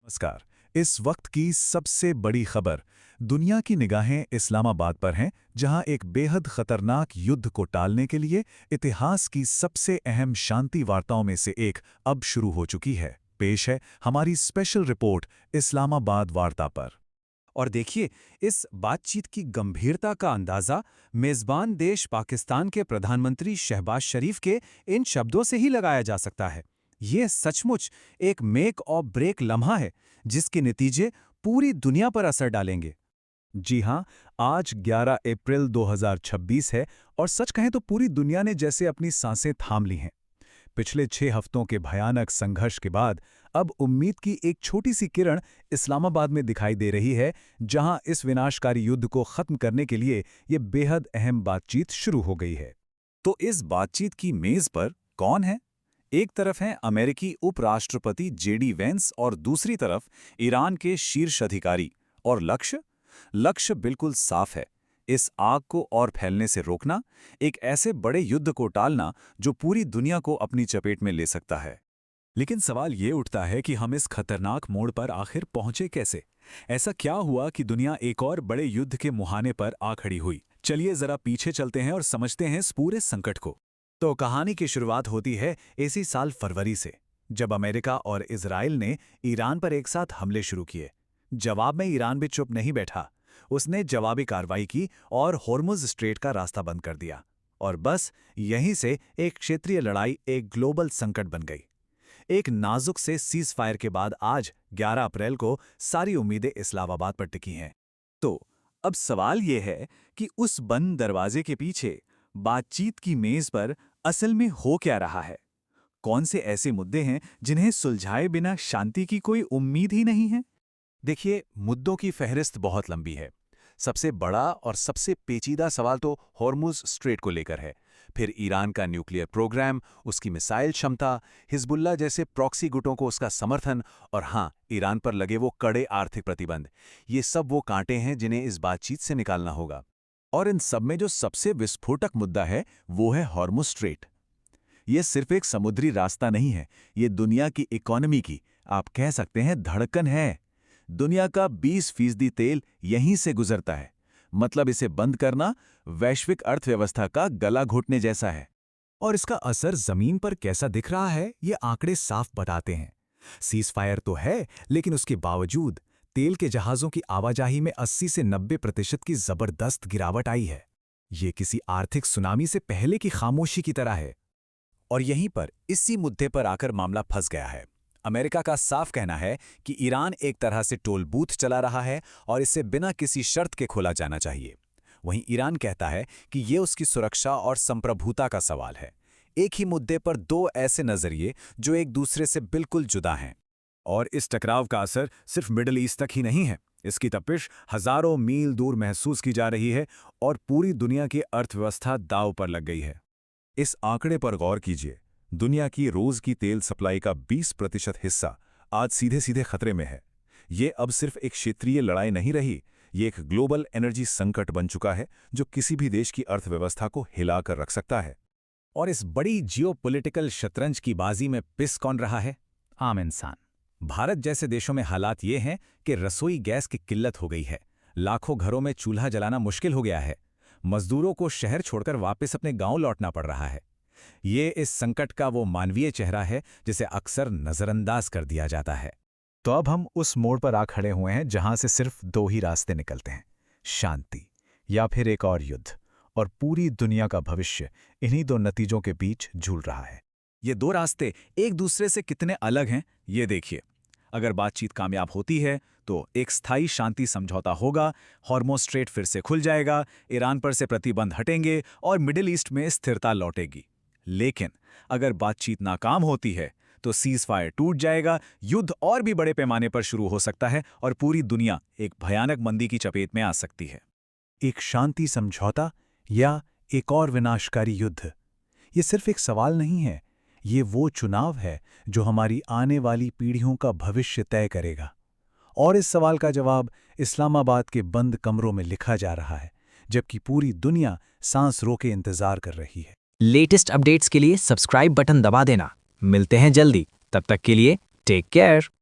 नमस्कार। इस वक्त की सबसे बड़ी खबर दुनिया की निगाहें इस्लामाबाद पर हैं, जहां एक बेहद खतरनाक युद्ध को टालने के लिए इतिहास की सबसे अहम शांति वार्ताओं में से एक अब शुरू हो चुकी है। पेश है हमारी स्पेशल रिपोर्ट इस्लामाबाद वार्ता पर। और देखिए, इस बातचीत की गंभीरता का अंदाजा मेजबान देश पाकिस्तान के प्रधानमंत्री शहबाज शरीफ के इन शब्दों से ही लगाया जा सकता है। ये सचमुच एक मेक और ब्रेक लम्हा है, जिसके नतीजे पूरी दुनिया पर असर डालेंगे। जी हां, आज 11 अप्रैल 2026 है और सच कहें तो पूरी दुनिया ने जैसे अपनी सांसें थाम ली हैं। पिछले 6 हफ्तों के भयानक संघर्ष के बाद अब उम्मीद की एक छोटी सी किरण इस्लामाबाद में दिखाई दे रही है, जहां इस विनाशकारी युद्ध को खत्म करने के लिए ये बेहद अहम बातचीत शुरू हो गई है। तो इस बातचीत की मेज पर कौन है? एक तरफ हैं अमेरिकी उपराष्ट्रपति जेडी वेंस और दूसरी तरफ ईरान के शीर्ष अधिकारी। और लक्ष्य बिल्कुल साफ है, इस आग को और फैलने से रोकना, एक ऐसे बड़े युद्ध को टालना जो पूरी दुनिया को अपनी चपेट में ले सकता है। लेकिन सवाल ये उठता है कि हम इस खतरनाक मोड़ पर आखिर पहुंचे कैसे? ऐसा क्या हुआ कि दुनिया एक और बड़े युद्ध के मुहाने पर आ खड़ी हुई? चलिए जरा पीछे चलते हैं और समझते हैं इस पूरे संकट को। तो कहानी की शुरुआत होती है इसी साल फरवरी से, जब अमेरिका और इजराइल ने ईरान पर एक साथ हमले शुरू किए। जवाब में ईरान भी चुप नहीं बैठा। उसने जवाबी कार्रवाई की और होर्मुज स्ट्रेट का रास्ता बंद कर दिया। और बस यहीं से एक क्षेत्रीय लड़ाई एक ग्लोबल संकट बन गई। एक नाजुक से सीज फायर के बाद आज 11 अप्रैल को सारी उम्मीदें इस्लामाबाद पर टिकी हैं। तो अब सवाल यह है कि उस बंद दरवाजे के पीछे बातचीत की मेज पर असल में हो क्या रहा है? कौन से ऐसे मुद्दे हैं जिन्हें सुलझाए बिना शांति की कोई उम्मीद ही नहीं है? देखिए, मुद्दों की फहरिस्त बहुत लंबी है। सबसे बड़ा और सबसे पेचीदा सवाल तो हॉर्मुज स्ट्रेट को लेकर है। फिर ईरान का न्यूक्लियर प्रोग्राम, उसकी मिसाइल क्षमता, हिजबुल्लाह जैसे प्रॉक्सी गुटों को उसका समर्थन, और हाँ, ईरान पर लगे वो कड़े आर्थिक प्रतिबंध। ये सब वो कांटे हैं जिन्हें इस बातचीत से निकालना होगा। और इन सब में जो सबसे विस्फोटक मुद्दा है वो है हॉर्मुज स्ट्रेट। ये सिर्फ एक समुद्री रास्ता नहीं है, ये दुनिया की इकोनॉमी की, आप कह सकते हैं, धड़कन है। दुनिया का 20% तेल यहीं से गुजरता है। मतलब इसे बंद करना वैश्विक अर्थव्यवस्था का गला घोटने जैसा है। और इसका असर जमीन पर कैसा दिख रहा है, ये आंकड़े साफ बताते हैं। सीज फायर तो है, लेकिन उसके बावजूद तेल के जहाज़ों की आवाजाही में 80 से 90% की जबरदस्त गिरावट आई है। ये किसी आर्थिक सुनामी से पहले की खामोशी की तरह है। और यहीं पर इसी मुद्दे पर आकर मामला फंस गया है। अमेरिका का साफ कहना है कि ईरान एक तरह से टोल बूथ चला रहा है और इसे बिना किसी शर्त के खोला जाना चाहिए। वहीं ईरान कहता है कि ये उसकी सुरक्षा और संप्रभुता का सवाल है। एक ही मुद्दे पर दो ऐसे नजरिए जो एक दूसरे से बिल्कुल जुदा हैं। और इस टकराव का असर सिर्फ मिडिल ईस्ट तक ही नहीं है। इसकी तपिश हजारों मील दूर महसूस की जा रही है और पूरी दुनिया की अर्थव्यवस्था दांव पर लग गई है। इस आंकड़े पर गौर कीजिए। दुनिया की रोज की तेल सप्लाई का 20% हिस्सा आज सीधे सीधे खतरे में है। ये अब सिर्फ एक क्षेत्रीय लड़ाई नहीं रही, ये एक ग्लोबल एनर्जी संकट बन चुका है जो किसी भी देश की अर्थव्यवस्था को हिला कर रख सकता है। और इस बड़ी जियोपॉलिटिकल शतरंज की बाजी में पिस कौन रहा है? आम इंसान। भारत जैसे देशों में हालात ये हैं कि रसोई गैस की किल्लत हो गई है। लाखों घरों में चूल्हा जलाना मुश्किल हो गया है। मजदूरों को शहर छोड़कर वापस अपने गांव लौटना पड़ रहा है। ये इस संकट का वो मानवीय चेहरा है जिसे अक्सर नजरअंदाज कर दिया जाता है। तो अब हम उस मोड़ पर आ खड़े हुए हैं जहां से सिर्फ दो ही रास्ते निकलते हैं, शांति या फिर एक और युद्ध। और पूरी दुनिया का भविष्य इन्हीं दो नतीजों के बीच झूल रहा है। ये दो रास्ते एक दूसरे से कितने अलग हैं, ये देखिए। अगर बातचीत कामयाब होती है तो एक स्थायी शांति समझौता होगा, हॉर्मुज स्ट्रेट फिर से खुल जाएगा, ईरान पर से प्रतिबंध हटेंगे और मिडिल ईस्ट में स्थिरता लौटेगी। लेकिन अगर बातचीत नाकाम होती है तो सीज फायर टूट जाएगा, युद्ध और भी बड़े पैमाने पर शुरू हो सकता है और पूरी दुनिया एक भयानक मंदी की चपेट में आ सकती है। एक शांति समझौता या एक और विनाशकारी युद्ध, ये सिर्फ एक सवाल नहीं है, ये वो चुनाव है जो हमारी आने वाली पीढ़ियों का भविष्य तय करेगा। और इस सवाल का जवाब इस्लामाबाद के बंद कमरों में लिखा जा रहा है, जबकि पूरी दुनिया सांस रोके इंतजार कर रही है। लेटेस्ट अपडेट्स के लिए सब्सक्राइब बटन दबा देना। मिलते हैं जल्दी, तब तक के लिए टेक केयर।